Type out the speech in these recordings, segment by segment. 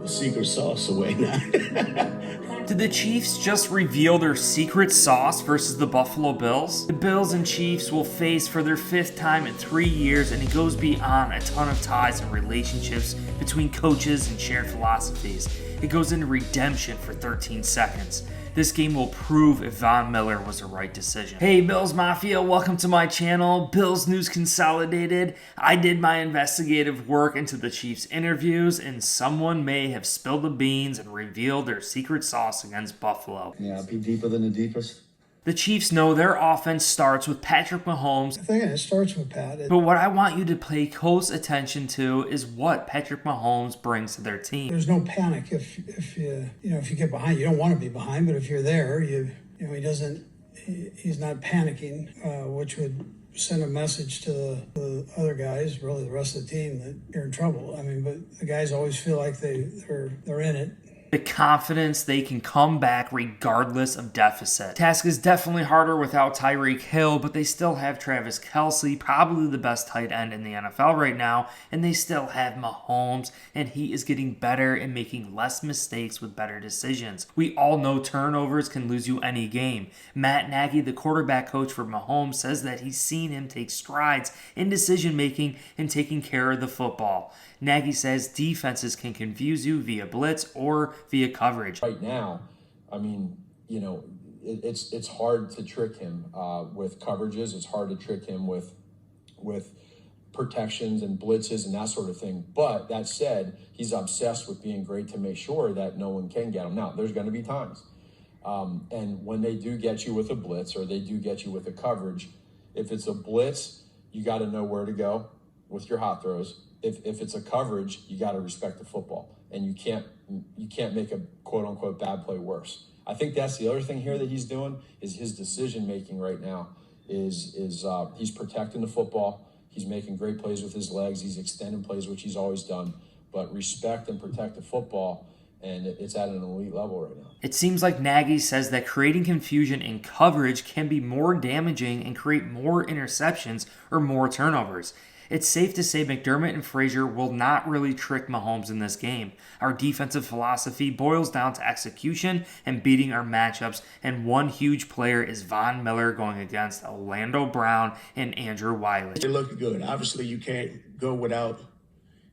the secret sauce away now. Did the Chiefs just reveal their secret sauce versus the Buffalo Bills? The Bills and Chiefs will face for their 5th time in 3 years, and it goes beyond a ton of ties and relationships between coaches and shared philosophies. It goes into redemption for 13 seconds. This game will prove if Von Miller was the right decision. Hey Bills Mafia, welcome to my channel, Bills News Consolidated. I did my investigative work into the Chiefs interviews, and someone may have spilled the beans and revealed their secret sauce against Buffalo. Yeah, be deeper than the deepest. The Chiefs know their offense starts with Patrick Mahomes. I think it starts with Pat. But what I want you to pay close attention to is what Patrick Mahomes brings to their team. There's no panic if you get behind. You don't want to be behind, but if you're there, he's not panicking, which would send a message to the other guys, really the rest of the team, that you're in trouble. But the guys always feel like they're in it. The confidence they can come back regardless of deficit. Task is definitely harder without Tyreek Hill, but they still have Travis Kelce, probably the best tight end in the NFL right now, and they still have Mahomes, and he is getting better and making less mistakes with better decisions. We all know turnovers can lose you any game. Matt Nagy, the quarterback coach for Mahomes, says that he's seen him take strides in decision making and taking care of the football. Nagy says defenses can confuse you via blitz or via coverage. Right now, it's hard to trick him with coverages. It's hard to trick him with protections and blitzes and that sort of thing. But that said, he's obsessed with being great to make sure that no one can get him. Now, there's going to be times. And when they do get you with a blitz or they do get you with a coverage, if it's a blitz, you got to know where to go with your hot throws. If it's a coverage, you got to respect the football, and you can't make a quote unquote bad play worse. I think that's the other thing here that he's doing is his decision making right now is he's protecting the football. He's making great plays with his legs. He's extending plays, which he's always done, but respect and protect the football. And it's at an elite level right now. It seems like Nagy says that creating confusion in coverage can be more damaging and create more interceptions or more turnovers. It's safe to say McDermott and Frazier will not really trick Mahomes in this game. Our defensive philosophy boils down to execution and beating our matchups, and one huge player is Von Miller going against Orlando Brown and Andrew Wiley. They look good. Obviously, you can't go without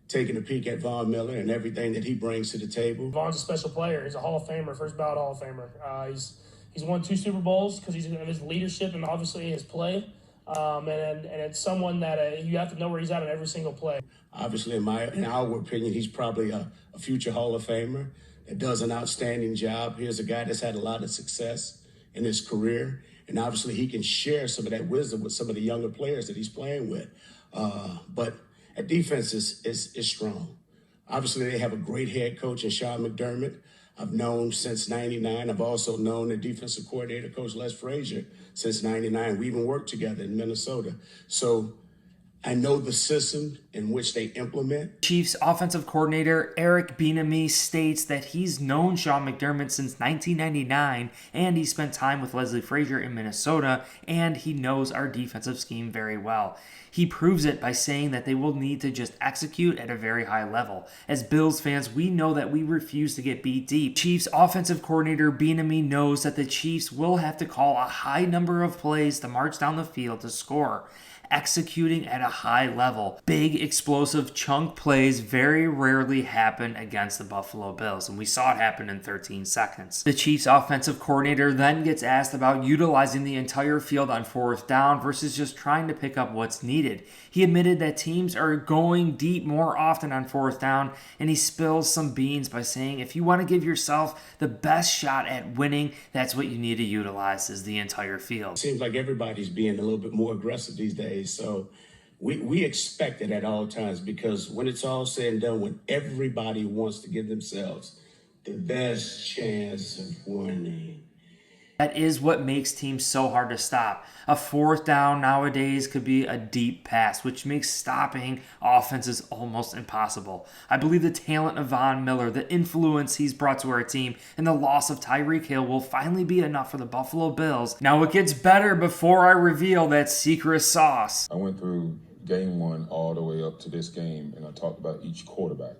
taking a peek at Von Miller and everything that he brings to the table. Von's a special player. He's a Hall of Famer, first ballot Hall of Famer. He's won 2 Super Bowls because of his leadership and obviously his play. And it's someone that you have to know where he's at in every single play. Obviously, in our opinion, he's probably a future Hall of Famer that does an outstanding job. Here's a guy that's had a lot of success in his career, and obviously he can share some of that wisdom with some of the younger players that he's playing with. But at defense is strong. Obviously, they have a great head coach in Sean McDermott. I've known since 99. I've also known the defensive coordinator, Coach Les Frazier, since 99. We even worked together in Minnesota. So I know the system in which they implement. Chiefs offensive coordinator Eric Bieniemy states that he's known Sean McDermott since 1999, and he spent time with Leslie Frazier in Minnesota, and he knows our defensive scheme very well. He proves it by saying that they will need to just execute at a very high level. As Bills fans, we know that we refuse to get beat deep. Chiefs offensive coordinator Bieniemy knows that the Chiefs will have to call a high number of plays to march down the field to score. Executing at a high level. Big, explosive chunk plays very rarely happen against the Buffalo Bills, and we saw it happen in 13 seconds. The Chiefs offensive coordinator then gets asked about utilizing the entire field on 4th down versus just trying to pick up what's needed. He admitted that teams are going deep more often on 4th down, and he spills some beans by saying if you want to give yourself the best shot at winning, that's what you need to utilize is the entire field. It seems like everybody's being a little bit more aggressive these days. So we expect it at all times, because when it's all said and done, when everybody wants to give themselves the best chance of winning, that is what makes teams so hard to stop. A 4th down nowadays could be a deep pass, which makes stopping offenses almost impossible. I believe the talent of Von Miller, the influence he's brought to our team, and the loss of Tyreek Hill will finally be enough for the Buffalo Bills. Now it gets better before I reveal that secret sauce. I went through game 1 all the way up to this game, and I talked about each quarterback.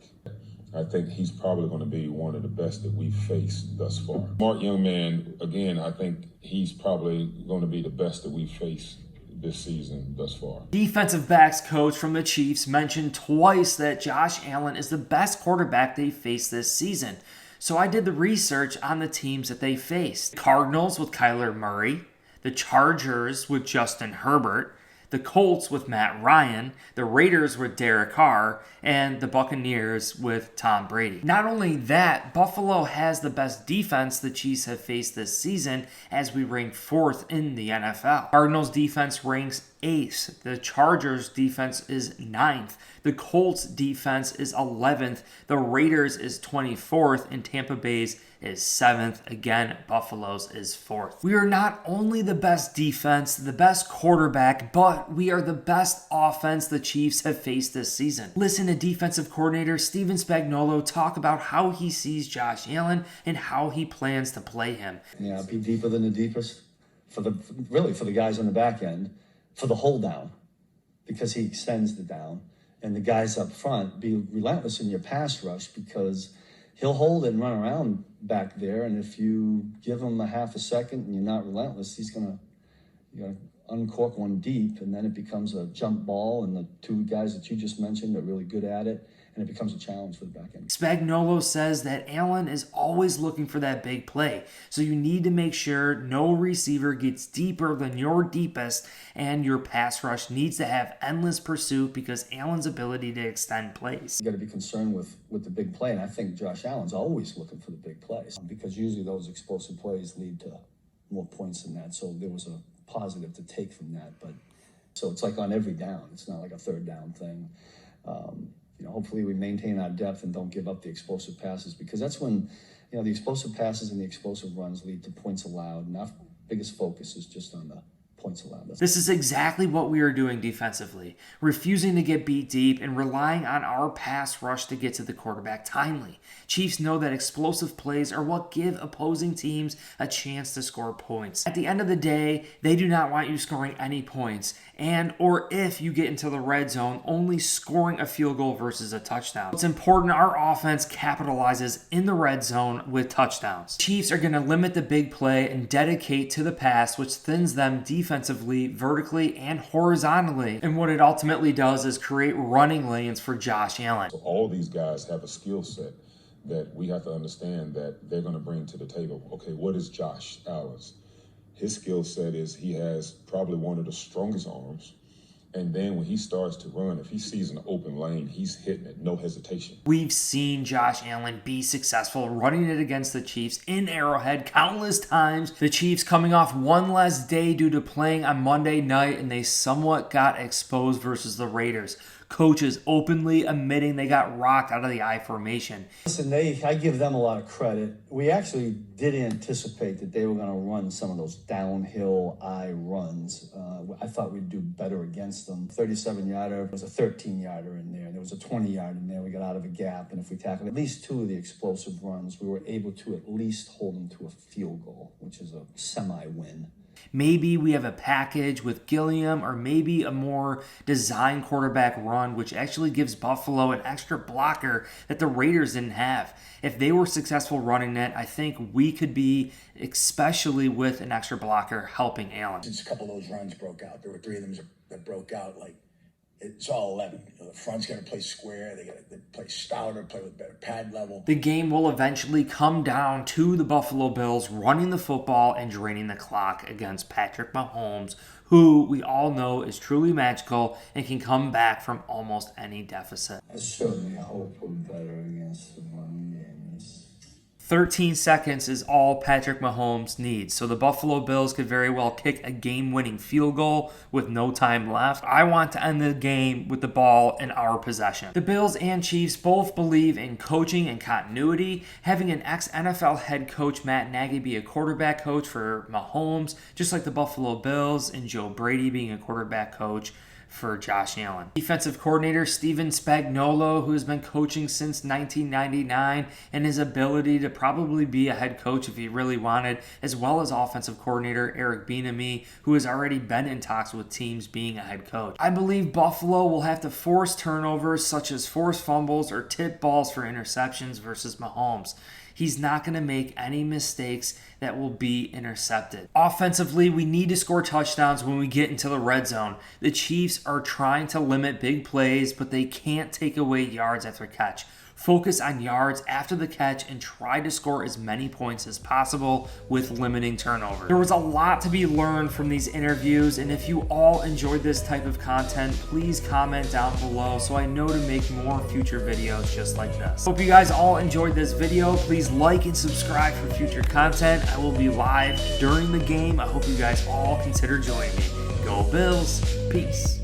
I think he's probably going to be one of the best that we've faced thus far. Smart young man, again, I think he's probably going to be the best that we've faced this season thus far. Defensive backs coach from the Chiefs mentioned twice that Josh Allen is the best quarterback they faced this season. So I did the research on the teams that they faced. Cardinals with Kyler Murray, the Chargers with Justin Herbert, the Colts with Matt Ryan, the Raiders with Derek Carr, and the Buccaneers with Tom Brady. Not only that, Buffalo has the best defense the Chiefs have faced this season, as we rank 4th in the NFL. Cardinals defense ranks 8th. The Chargers defense is 9th. The Colts defense is 11th. The Raiders is 24th, and Tampa Bay's is 7th. Again, Buffalo's is 4th. We are not only the best defense, the best quarterback, but we are the best offense the Chiefs have faced this season. Listen to defensive coordinator Steven Spagnuolo talk about how he sees Josh Allen and how he plans to play him. Yeah, be deeper than the deepest for the guys on the back end, for the hold down, because he extends the down. And the guys up front, be relentless in your pass rush, because he'll hold it and run around back there. And if you give him a half a second and you're not relentless, you're gonna uncork one deep, and then it becomes a jump ball. And the two guys that you just mentioned are really good at it, and it becomes a challenge for the back end. Spagnuolo says that Allen is always looking for that big play, so you need to make sure no receiver gets deeper than your deepest, and your pass rush needs to have endless pursuit because Allen's ability to extend plays. You got to be concerned with the big play, and I think Josh Allen's always looking for the big plays, because usually those explosive plays lead to more points than that. So there was a positive to take from that, but so it's like on every down. It's not like a third down thing. Hopefully we maintain our depth and don't give up the explosive passes, because that's when, the explosive passes and the explosive runs lead to points allowed. And our biggest focus is just on the points allowed. This is exactly what we are doing defensively, refusing to get beat deep and relying on our pass rush to get to the quarterback timely. Chiefs know that explosive plays are what give opposing teams a chance to score points. At the end of the day, they do not want you scoring any points, or if you get into the red zone, only scoring a field goal versus a touchdown. It's important our offense capitalizes in the red zone with touchdowns. Chiefs are going to limit the big play and dedicate to the pass, which thins them defensively, vertically, and horizontally. And what it ultimately does is create running lanes for Josh Allen. So all these guys have a skill set that we have to understand that they're going to bring to the table. Okay, what is Josh Allen's? His skill set is he has probably one of the strongest arms. And then when he starts to run, if he sees an open lane, he's hitting it, no hesitation. We've seen Josh Allen be successful running it against the Chiefs in Arrowhead countless times. The Chiefs coming off one less day due to playing on Monday night, and they somewhat got exposed versus the Raiders. Coaches openly admitting they got rocked out of the I formation. Listen, I give them a lot of credit. We actually did anticipate that they were going to run some of those downhill I runs. I thought we'd do better against them. 37-yarder, there was a 13-yarder in there. There was a 20-yard in there. We got out of a gap, and if we tackled at least two of the explosive runs, we were able to at least hold them to a field goal, which is a semi-win. Maybe we have a package with Gilliam, or maybe a more designed quarterback run, which actually gives Buffalo an extra blocker that the Raiders didn't have. If they were successful running it, I think we could be, especially with an extra blocker, helping Allen. Since a couple of those runs broke out, there were 3 of them that broke out. Like, it's all 11. The front's got to play square. They got to play stouter, play with better pad level. The game will eventually come down to the Buffalo Bills running the football and draining the clock against Patrick Mahomes, who we all know is truly magical and can come back from almost any deficit. I certainly hope we're better against the run game. 13 seconds is all Patrick Mahomes needs, so the Buffalo Bills could very well kick a game-winning field goal with no time left. I want to end the game with the ball in our possession. The Bills and Chiefs both believe in coaching and continuity. Having an ex-NFL head coach Matt Nagy be a quarterback coach for Mahomes, just like the Buffalo Bills, and Joe Brady being a quarterback coach for Josh Allen. Defensive coordinator Steven Spagnuolo, who has been coaching since 1999, and his ability to probably be a head coach if he really wanted, as well as offensive coordinator Eric Bieniemy, who has already been in talks with teams being a head coach. I believe Buffalo will have to force turnovers such as forced fumbles or tip balls for interceptions versus Mahomes. He's not going to make any mistakes that will be intercepted. Offensively, we need to score touchdowns when we get into the red zone. The Chiefs are trying to limit big plays, but they can't take away yards after catch. Focus on yards after the catch and try to score as many points as possible with limiting turnovers. There was a lot to be learned from these interviews, and if you all enjoyed this type of content, please comment down below so I know to make more future videos just like this. Hope you guys all enjoyed this video. Please like and subscribe for future content. I will be live during the game. I hope you guys all consider joining me. Go Bills. Peace.